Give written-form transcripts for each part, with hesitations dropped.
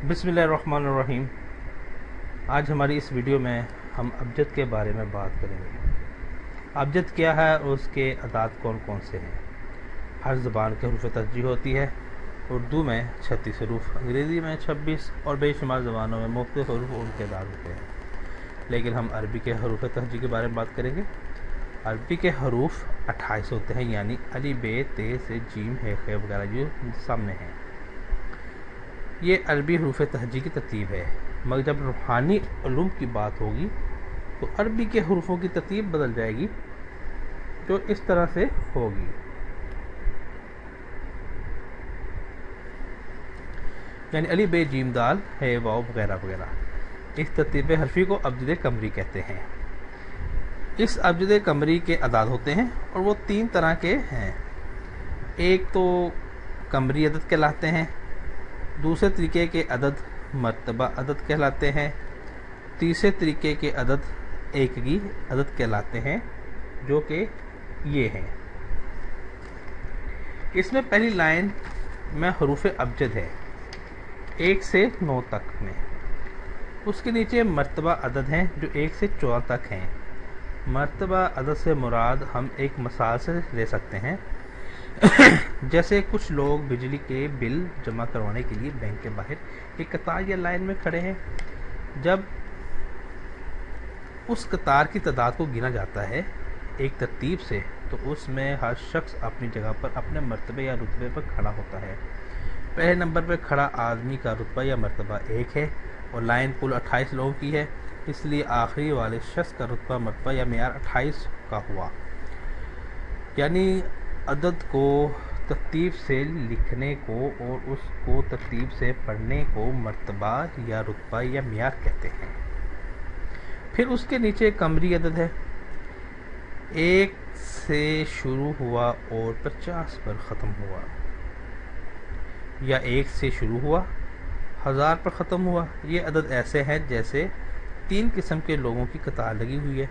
बिस्मिल्लाहिर्रहमानिर्रहीम। आज हमारी इस वीडियो में हम अबजद के बारे में बात करेंगे। अबजद क्या है और उसके अदाद कौन कौन से हैं। हर ज़बान के हरूफ तस्जीह होती है। उर्दू में 36 हरूफ, अंग्रेज़ी में 26 और बेशुमार ज़बानों में मुख्तलिफ हरूफ और उनके अदाद होते हैं। लेकिन हम अरबी के हरूफ तस्जीह के बारे में बात करेंगे। अरबी के हरूफ 28 होते हैं, यानी अली बे ते से जीम है खे वगैरह जो सामने हैं। ये अरबी हरूफ तहजी की तरतीब है। मगर जब रूहानी उलूम की बात होगी तो अरबी के हरूफों की तरतीब बदल जाएगी, जो इस तरह से होगी। यानी अली बे जीम दाल है वाव वगैरह वगैरह। इस तरतीब हरफी को अबजद कमरी कहते हैं। इस अबजद कमरी के अदाद होते हैं और वो 3 तरह के हैं। एक तो कमरी अदद कहलाते हैं, दूसरे तरीके के अदद मर्तबा अदद कहलाते हैं, तीसरे तरीके के अदद एकगी अदद कहलाते हैं, जो कि ये हैं। इसमें पहली लाइन में हरूफ अबजद है 1 से 9 तक में। उसके नीचे मर्तबा अदद हैं जो 1 से 14 तक हैं। मर्तबा अदद से मुराद हम एक मिसाल से ले सकते हैं। जैसे कुछ लोग बिजली के बिल जमा करवाने के लिए बैंक के बाहर एक कतार या लाइन में खड़े हैं। जब उस कतार की तादाद को गिना जाता है एक तरतीब से, तो उसमें हर शख्स अपनी जगह पर अपने मर्तबे या रुतबे पर खड़ा होता है। पहले नंबर पर खड़ा आदमी का रुतबा या मर्तबा 1 है और लाइन कुल 28 लोगों की है, इसलिए आखिरी वाले शख्स का रुतबा मर्तबा या मेयार 28 का हुआ। यानी अदद को तरतीब से लिखने को और उसको तरतीब से पढ़ने को मर्तबा या रुतबा या मेयार कहते हैं। फिर उसके नीचे कमरी अदद है। 1 से शुरू हुआ और 50 पर ख़त्म हुआ, या 1 से शुरू हुआ 1000 पर ख़त्म हुआ। ये अदद ऐसे हैं जैसे 3 किस्म के लोगों की कतार लगी हुई है।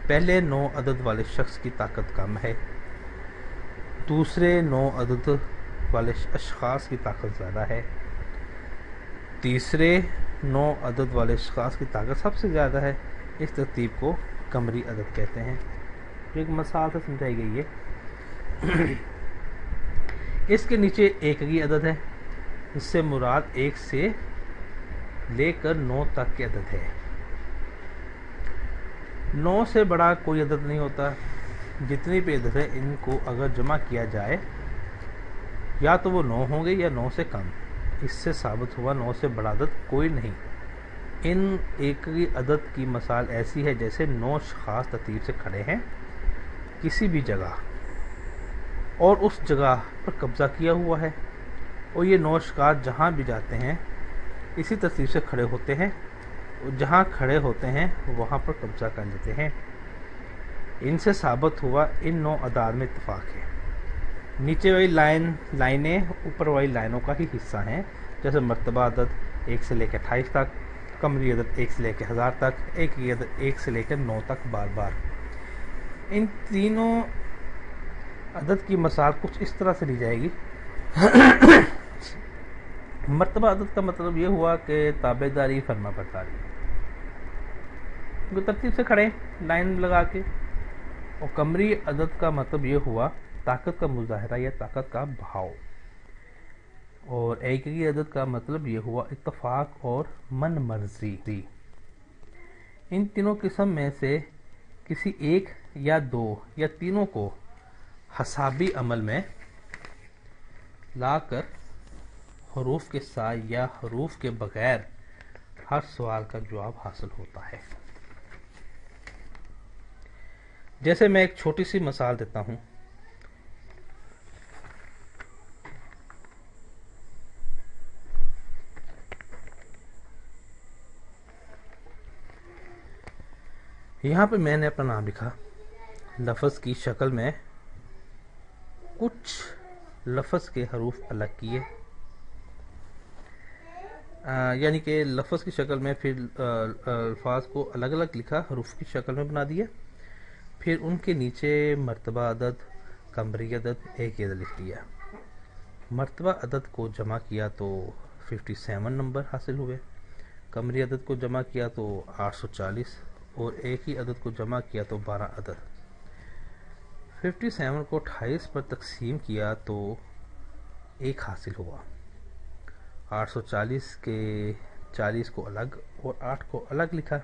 पहले 9 अदद वाले शख्स की ताकत कम है, दूसरे 9 अदद वाले अशखास की ताकत ज़्यादा है, तीसरे 9 अदद वाले अशखास की ताकत सबसे ज़्यादा है। इस तरतीब को कमरी अदद कहते हैं, जो एक मिसाल से समझाई गई है। इसके नीचे एकगी अदद है, जिससे मुराद 1 से लेकर 9 तक के अदद है। 9 से बड़ा कोई अदद नहीं होता। जितनी भी अदद है इनको अगर जमा किया जाए या तो वो 9 होंगे या 9 से कम। इससे साबित हुआ 9 से बड़ा अदद कोई नहीं। इन एकगी अदद की मिसाल ऐसी है जैसे 9 खास तरतीब से खड़े हैं किसी भी जगह और उस जगह पर कब्जा किया हुआ है, और ये 9 शिकार जहाँ भी जाते हैं इसी तरतीब से खड़े होते हैं, जहाँ खड़े होते हैं वहाँ पर कब्जा कर लेते हैं। इनसे साबित हुआ इन 9 अदाद में इत्तेफाक है। नीचे वाली लाइनें ऊपर वाली लाइनों का ही हिस्सा हैं। जैसे मर्तबा अदद 1 से लेकर 28 तक, कमरी अदद 1 से लेकर 1000 तक, एक अदद 1 से लेकर 9 तक बार बार। इन तीनों अदद की मिसाल कुछ इस तरह से ली जाएगी। मर्तबा अदद का मतलब ये हुआ कि ताबेदारी फरमा बरदारी, तरतीब से खड़े लाइन लगा के। और कमरी अदद का मतलब ये हुआ ताकत का मुजाहरा या ताकत का भाव। और एकगी अदद का मतलब ये हुआ इत्तफाक और मन मर्जी। इन तीनों किस्म में से किसी एक या 2 या तीनों को हसाबी अमल में लाकर हरूफ के साथ या हरूफ के बगैर हर सवाल का जवाब हासिल होता है। जैसे मैं एक छोटी सी मिसाल देता हूं। यहां पे मैंने अपना नाम लिखा, लफ्ज़ की शक्ल में कुछ लफ्ज़ के हरूफ अलग किए, यानी कि लफ्ज़ की शक्ल में फिर अल्फाज को अलग अलग लिखा, हरूफ की शक्ल में बना दिया। फिर उनके नीचे मर्तबा अदद, कमरी अदद, एक अदद लिख दिया। مرتبہ عدد کو جمع کیا تو 57 نمبر حاصل ہوئے، قمری عدد کو جمع کیا تو 840 اور ایک ہی عدد کو جمع کیا تو 12 عدد۔ 57 کو 28 پر تقسیم کیا تو 1 حاصل ہوا، 840 کے 40 کو الگ اور 8 کو الگ لکھا،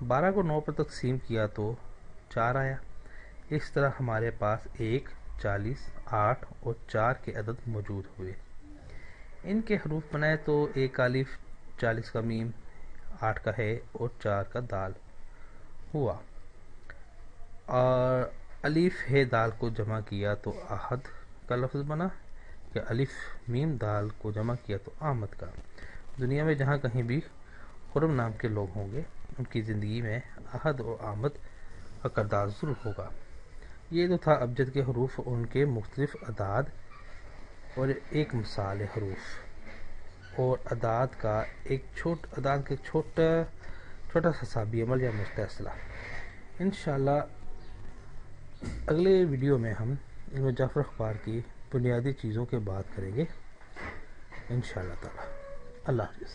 12 کو 9 پر تقسیم کیا تو 4 آیا۔ اس طرح ہمارے پاس 1، 40، 8 اور 4 کے عدد موجود ہوئے۔ ان کے حروف بنائے تو 1 الف، 40 کا میم، 8 کا ہے اور 4 کا دال ہوا، اور الف ہے دال کو جمع کیا تو احد کا لفظ بنا، کہ الف میم دال کو جمع کیا تو آمد کا۔ دنیا میں جہاں کہیں بھی خرم نام کے لوگ ہوں گے ان کی زندگی میں احد اور آمد کا کردار ضرور ہوگا۔ یہ تو تھا ابجد کے حروف اور ان کے مختلف اعداد اور ایک مثال حروف اور اعداد کا ایک چھوٹا سا حسابی عمل یا مستحصلہ۔ انشاءاللہ اگلے ویڈیو میں ہم علم جعفر اخبار کی بنیادی چیزوں کے بات کریں گے انشاءاللہ تعالی۔ اللہ حافظ۔